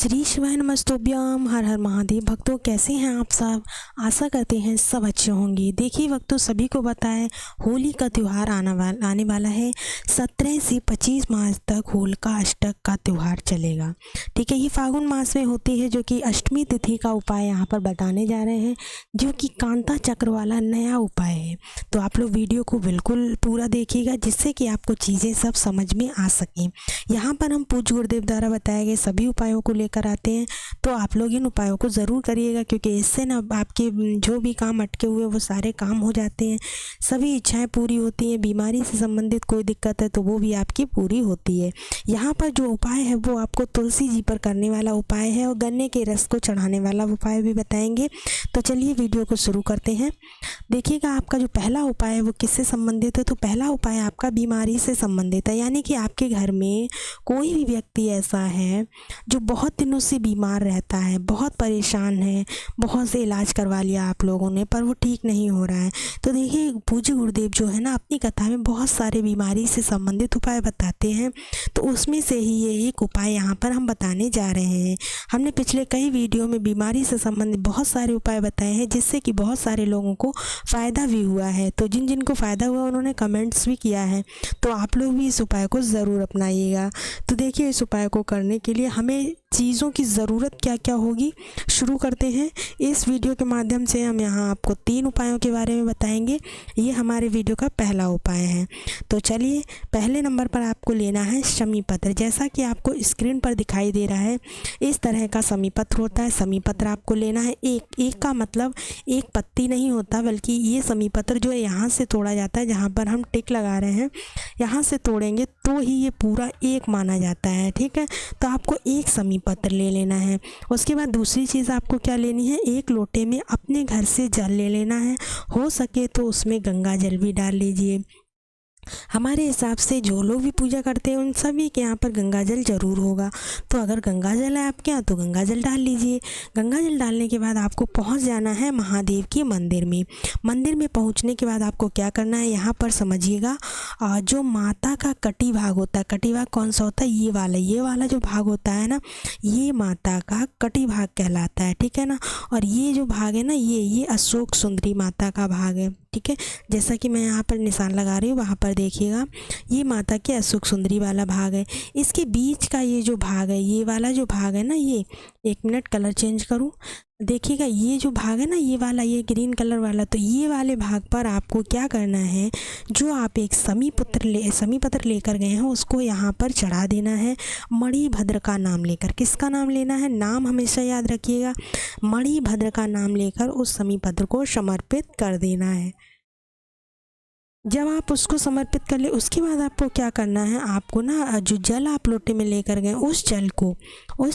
श्री शिवाय नमस्तुभ्यम। हर हर महादेव। भक्तों, कैसे हैं आप सब? आशा करते हैं सब अच्छे होंगे। देखिए भक्तों, सभी को बताएं होली का त्यौहार आने वाला है। 17 से 25 मार्च तक होलिका अष्टक का त्यौहार चलेगा। ठीक है, ये फागुन मास में होती है, जो कि अष्टमी तिथि का उपाय यहाँ पर बताने जा रहे हैं, जो कि कांता चक्र वाला नया उपाय है। तो आप लोग वीडियो को बिल्कुल पूरा देखिएगा, जिससे कि आपको चीज़ें सब समझ में आ सकें। यहाँ पर हम पूज्य गुरुदेव द्वारा बताए गए सभी उपायों को लेकर आते हैं, तो आप लोग इन उपायों को ज़रूर करिएगा, क्योंकि इससे ना आपके जो भी काम अटके हुए वो सारे काम हो जाते हैं, सभी इच्छाएं पूरी होती हैं। बीमारी से संबंधित कोई दिक्कत है तो वो भी आपकी पूरी होती है। यहाँ पर जो उपाय है वो आपको तुलसी जी पर करने वाला उपाय है, और गन्ने के रस को चढ़ाने वाला उपाय भी बताएंगे। तो चलिए वीडियो को शुरू करते हैं। देखिएगा, आपका जो पहला उपाय है वो किससे संबंधित है? तो पहला उपाय आपका बीमारी से संबंधित है, यानी कि आपके घर में कोई भी व्यक्ति ऐसा है जो बहुत दिनों से बीमार रहता है, बहुत परेशान है, बहुत से इलाज करवा लिया आप लोगों ने, पर वो ठीक नहीं हो रहा है। तो देखिए, पूज्य गुरुदेव जो है ना, अपनी कथा में बहुत सारे बीमारी से संबंधित उपाय बताते हैं, तो उसमें से ही ये एक उपाय यहाँ पर हम बताने जा रहे हैं। हमने पिछले कई वीडियो में बीमारी से संबंधित बहुत सारे उपाय बताए हैं, जिससे कि बहुत सारे लोगों को फ़ायदा भी हुआ है। तो जिन जिनको फ़ायदा हुआ उन्होंने कमेंट्स भी किया है, तो आप लोग भी इस उपाय को ज़रूर अपनाइएगा। तो देखिए, इस उपाय को करने के लिए हमें चीज़ों की ज़रूरत क्या क्या होगी, शुरू करते हैं। इस वीडियो के माध्यम से हम यहाँ आपको 3 उपायों के बारे में बताएंगे। ये हमारे वीडियो का पहला उपाय है। तो चलिए, पहले नंबर पर आपको लेना है शमी पत्र। जैसा कि आपको स्क्रीन पर दिखाई दे रहा है, इस तरह का शमी पत्र होता है। शमी पत्र आपको लेना है। एक का मतलब एक पत्ती नहीं होता, बल्कि ये शमी पत्र जो है यहाँ से तोड़ा जाता है, जहाँ पर हम टिक लगा रहे हैं, यहाँ से तोड़ेंगे तो ही ये पूरा एक माना जाता है। ठीक है, तो आपको एक शमी पत्र ले लेना है। उसके बाद दूसरी चीज़ आपको क्या लेनी है, एक लोटे में अपने घर से जल ले लेना है। हो सके तो उसमें गंगा जल भी डाल लीजिए। हमारे हिसाब से जो लोग भी पूजा करते हैं उन सभी के यहाँ पर गंगा जल जरूर होगा। तो अगर गंगा जल है आपके यहाँ तो गंगा जल डाल लीजिए। गंगा जल डालने के बाद आपको पहुँच जाना है महादेव के मंदिर में। मंदिर में पहुँचने के बाद आपको क्या करना है, यहाँ पर समझिएगा, जो माता का कटी भाग होता है, कटी भाग कौन सा होता है, ये वाला जो भाग होता है ना, ये माता का कटी भाग कहलाता है। ठीक है ना, और ये जो भाग है ना, ये अशोक सुंदरी माता का भाग है। ठीक है, जैसा कि मैं यहाँ पर निशान लगा रही हूँ, वहाँ पर देखिएगा, ये माता के अशोक सुंदरी वाला भाग है। इसके बीच का ये जो भाग है, ये वाला जो भाग है ना, ये 1 मिनट कलर चेंज करूँ। देखिएगा, ये जो भाग है ना, ये वाला, ये ग्रीन कलर वाला, तो ये वाले भाग पर आपको क्या करना है, जो आप एक शमी पत्र लेकर गए हैं उसको यहाँ पर चढ़ा देना है। मणिभद्र का नाम लेकर। किसका नाम लेना है? नाम हमेशा याद रखिएगा। मणिभद्र का नाम लेकर उस शमी पत्र को समर्पित कर देना है। जब आप उसको समर्पित कर ले, उसके बाद आपको क्या करना है, आपको ना जो जल आप लोटे में लेकर गए उस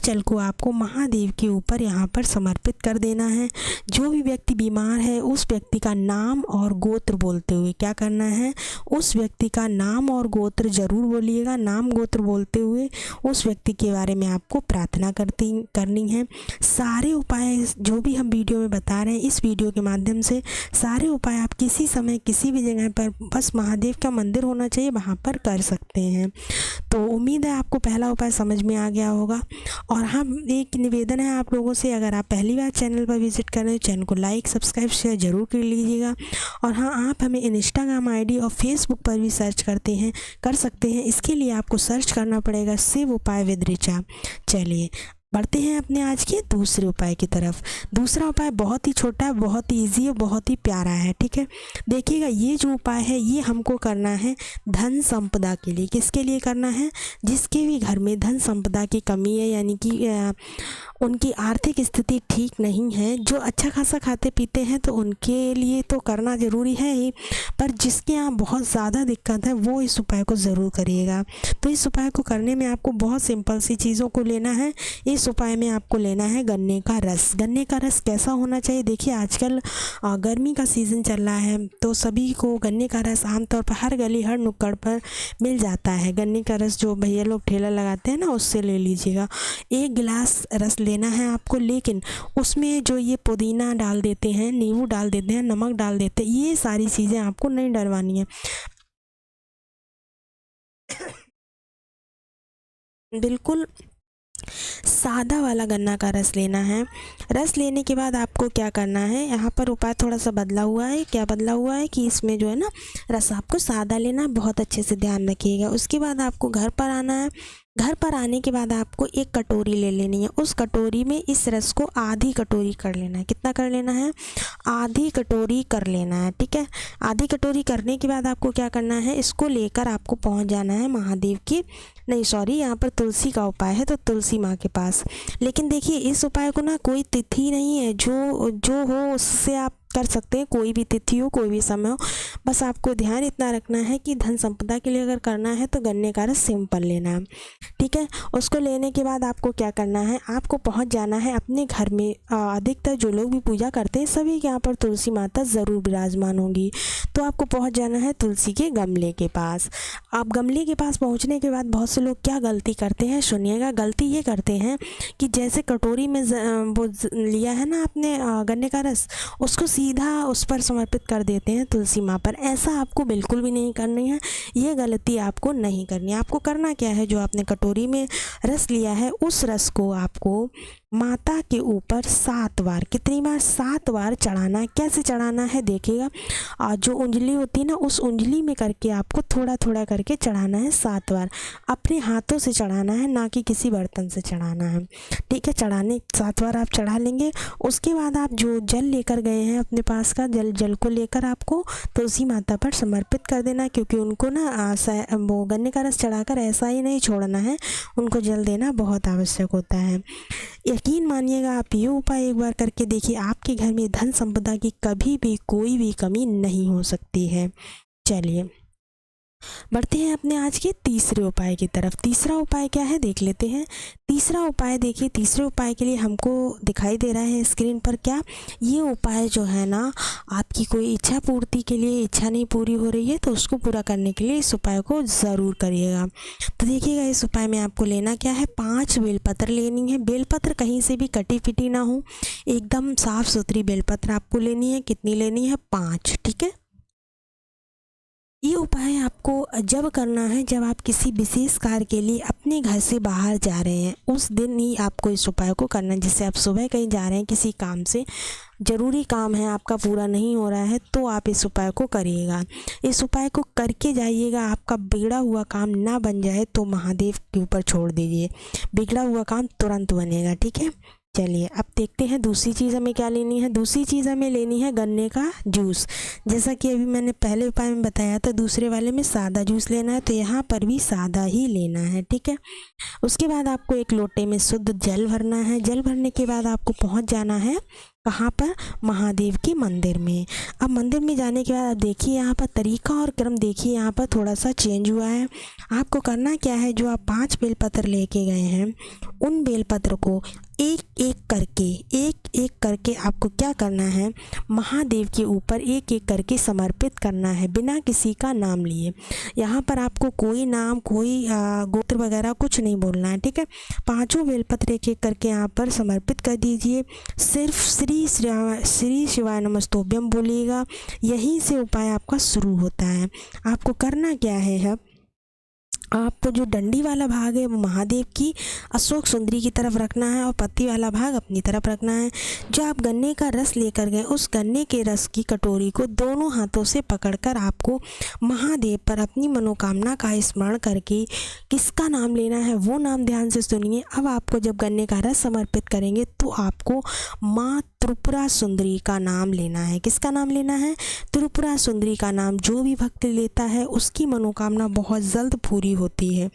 जल को आपको महादेव के ऊपर यहाँ पर समर्पित कर देना है। जो भी व्यक्ति बीमार है उस व्यक्ति का नाम और गोत्र बोलते हुए क्या करना है, उस व्यक्ति का नाम और गोत्र जरूर बोलिएगा। नाम गोत्र बोलते हुए उस व्यक्ति के बारे में आपको प्रार्थना करनी है। सारे उपाय जो भी हम वीडियो में बता रहे हैं, इस वीडियो के माध्यम से सारे उपाय आप किसी समय किसी भी जगह पर, बस महादेव का मंदिर होना चाहिए, वहाँ पर कर सकते हैं। तो उम्मीद है आपको पहला उपाय समझ में आ गया होगा। और हाँ, एक निवेदन है आप लोगों से, अगर आप पहली बार चैनल पर विजिट कर रहे हैं, चैनल को लाइक सब्सक्राइब शेयर जरूर कर लीजिएगा। और हाँ, आप हमें इंस्टाग्राम आईडी और फेसबुक पर भी सर्च कर सकते हैं। इसके लिए आपको सर्च करना पड़ेगा शिव उपाय विद ऋचा। चलिए बढ़ते हैं अपने आज के दूसरे उपाय की तरफ। दूसरा उपाय बहुत ही छोटा है, बहुत ही ईजी है, बहुत ही प्यारा है। ठीक है, देखिएगा, ये जो उपाय है ये हमको करना है धन संपदा के लिए। किसके लिए करना है? जिसके भी घर में धन संपदा की कमी है, यानी कि उनकी आर्थिक स्थिति ठीक नहीं है, जो अच्छा खासा खाते पीते हैं तो उनके लिए तो करना ज़रूरी है ही, पर जिसके यहाँ बहुत ज़्यादा दिक्कत है वो इस उपाय को ज़रूर करिएगा। तो इस उपाय को करने में आपको बहुत सिंपल सी चीज़ों को लेना है। इस उपाय में आपको लेना है गन्ने का रस। गन्ने का रस कैसा होना चाहिए? देखिए, आजकल गर्मी का सीज़न चल रहा है, तो सभी को गन्ने का रस आमतौर पर हर गली हर नुक्कड़ पर मिल जाता है। गन्ने का रस जो भैया लोग ठेला लगाते हैं ना, उससे ले लीजिएगा। 1 गिलास रस लेना है आपको, लेकिन उसमें जो ये पुदीना डाल देते हैं, नींबू डाल देते हैं, नमक डाल देते हैं, ये सारी चीज़ें आपको नहीं डलवानी है। बिल्कुल सादा वाला गन्ना का रस लेना है। रस लेने के बाद आपको क्या करना है, यहाँ पर उपाय थोड़ा सा बदला हुआ है। क्या बदला हुआ है कि इसमें जो है ना रस आपको सादा लेना है, बहुत अच्छे से ध्यान रखिएगा। उसके बाद आपको घर पर आना है। घर पर आने के बाद आपको एक कटोरी ले लेनी है। उस कटोरी में इस रस को आधी कटोरी कर लेना है। कितना कर लेना है, आधी कटोरी कर लेना है, ठीक है। आधी कटोरी करने के बाद आपको क्या करना है, इसको लेकर आपको पहुंच जाना है महादेव की, नहीं सॉरी, यहाँ पर तुलसी का उपाय है तो तुलसी माँ के पास। लेकिन देखिए इस उपाय को ना कोई तिथि नहीं है, जो हो उससे आप कर सकते हैं, कोई भी तिथि हो कोई भी समय हो। बस आपको ध्यान इतना रखना है कि धन संपदा के लिए अगर करना है तो गन्ने का रस सिंपल लेना है, ठीक है। उसको लेने के बाद आपको क्या करना है, आपको पहुंच जाना है अपने घर में। अधिकतर जो लोग भी पूजा करते हैं सभी के यहाँ पर तुलसी माता ज़रूर विराजमान होंगी। तो आपको पहुंच जाना है तुलसी के गमले के पास। आप गमले के पास पहुंचने के बाद बहुत से लोग क्या गलती करते हैं, सुनिएगा। गलती ये करते हैं कि जैसे कटोरी में वो लिया है ना आपने गन्ने का रस, उसको सीधा उस पर समर्पित कर देते हैं तुलसी माँ पर। ऐसा आपको बिल्कुल भी नहीं करनी है, ये गलती आपको नहीं करनी है। आपको करना क्या है, जो आपने कटोरी में रस लिया है उस रस को आपको माता के ऊपर 7 बार, कितनी बार, 7 बार चढ़ाना है। कैसे चढ़ाना है देखिएगा, जो उंगली होती है ना उस उंगली में करके आपको थोड़ा थोड़ा करके चढ़ाना है 7 बार। अपने हाथों से चढ़ाना है, ना कि किसी बर्तन से चढ़ाना है, ठीक है। चढ़ाने 7 बार आप चढ़ा लेंगे। उसके बाद आप जो जल लेकर गए हैं अपने पास का जल को लेकर आपको तुलसी माता पर समर्पित कर देना, क्योंकि उनको ना वो गन्ने का रस चढ़ाकर ऐसा ही नहीं छोड़ना है, उनको जल देना बहुत आवश्यक होता है। यकीन मानिएगा, आप ये उपाय एक बार करके देखिए, आपके घर में धन संपदा की कभी भी कोई भी कमी नहीं हो सकती है। चलिए बढ़ते हैं अपने आज के तीसरे उपाय की तरफ। तीसरा उपाय क्या है देख लेते हैं। तीसरा उपाय देखिए, तीसरे उपाय के लिए हमको दिखाई दे रहा है स्क्रीन पर क्या, ये उपाय जो है ना आपकी कोई इच्छा पूर्ति के लिए, इच्छा नहीं पूरी हो रही है तो उसको पूरा करने के लिए इस उपाय को ज़रूर करिएगा। तो देखिएगा इस उपाय में आपको लेना क्या है, 5 बेलपत्र लेनी है। बेलपत्र कहीं से भी कटी फिटी ना हो, एकदम साफ़ सुथरी बेलपत्र आपको लेनी है। कितनी लेनी है, 5, ठीक है। ये उपाय आपको जब करना है जब आप किसी विशेष कार्य के लिए अपने घर से बाहर जा रहे हैं, उस दिन ही आपको इस उपाय को करना है। जैसे आप सुबह कहीं जा रहे हैं किसी काम से, ज़रूरी काम है आपका पूरा नहीं हो रहा है, तो आप इस उपाय को करिएगा। इस उपाय को करके जाइएगा, आपका बिगड़ा हुआ काम ना बन जाए तो महादेव के ऊपर छोड़ दीजिए, बिगड़ा हुआ काम तुरंत बनेगा, ठीक है। चलिए अब देखते हैं दूसरी चीज़ हमें क्या लेनी है। दूसरी चीज़ हमें लेनी है गन्ने का जूस। जैसा कि अभी मैंने पहले उपाय में बताया था, दूसरे वाले में सादा जूस लेना है, तो यहाँ पर भी सादा ही लेना है, ठीक है। उसके बाद आपको एक लोटे में शुद्ध जल भरना है। जल भरने के बाद आपको पहुँच जाना है कहाँ पर, महादेव के मंदिर में। अब मंदिर में जाने के बाद आप देखिए यहाँ पर तरीका और क्रम देखिए, यहाँ पर थोड़ा सा चेंज हुआ है। आपको करना क्या है, जो आप 5 बेलपत्र लेके गए हैं उन बेलपत्र को एक एक करके आपको क्या करना है, महादेव के ऊपर एक एक करके समर्पित करना है, बिना किसी का नाम लिए। यहाँ पर आपको कोई नाम, कोई गोत्र वगैरह कुछ नहीं बोलना है, ठीक है। 5 बेलपत्र एक एक करके यहाँ पर समर्पित कर दीजिए। सिर्फ श्री शिवाय नमस्तोभ्यम बोलिएगा, यहीं से उपाय आपका शुरू होता है। आपको करना क्या है, अब आपको जो डंडी वाला भाग है वो महादेव की अशोक सुंदरी की तरफ रखना है और पत्ती वाला भाग अपनी तरफ रखना है। जो आप गन्ने का रस लेकर गए, उस गन्ने के रस की कटोरी को दोनों हाथों से पकड़कर आपको महादेव पर अपनी मनोकामना का स्मरण करके किसका नाम लेना है वो नाम ध्यान से सुनिए। अब आपको जब गन्ने का रस समर्पित करेंगे तो आपको माँ त्रिपुरा सुंदरी का नाम लेना है। किसका नाम लेना है, त्रिपुरा सुंदरी का नाम। जो भी भक्त लेता है उसकी मनोकामना बहुत जल्द पूरी होती है।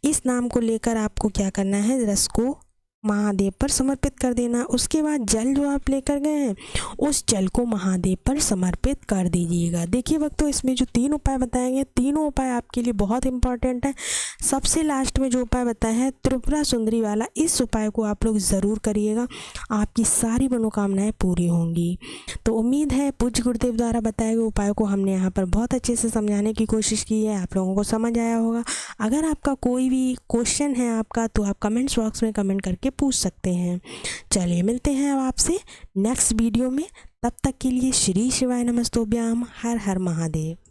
इस नाम को लेकर आपको क्या करना है, रस को महादेव पर समर्पित कर देना। उसके बाद जल जो आप लेकर गए हैं उस जल को महादेव पर समर्पित कर दीजिएगा। देखिए वक्तों, इसमें जो 3 उपाय बताए गए, तीनों उपाय आपके लिए बहुत इंपॉर्टेंट है। सबसे लास्ट में जो उपाय बताया है त्रिपुरा सुंदरी वाला, इस उपाय को आप लोग ज़रूर करिएगा, आपकी सारी मनोकामनाएं पूरी होंगी। तो उम्मीद है पूज्य गुरुदेव द्वारा बताए गए उपाय को हमने यहाँ पर बहुत अच्छे से समझाने की कोशिश की है, आप लोगों को समझ आया होगा। अगर आपका कोई भी क्वेश्चन है आपका, तो आप कमेंट्स बॉक्स में कमेंट करके पूछ सकते हैं। चलिए मिलते हैं अब आपसे नेक्स्ट वीडियो में, तब तक के लिए श्री शिवाय नमस्तोभ्याम, हर हर महादेव।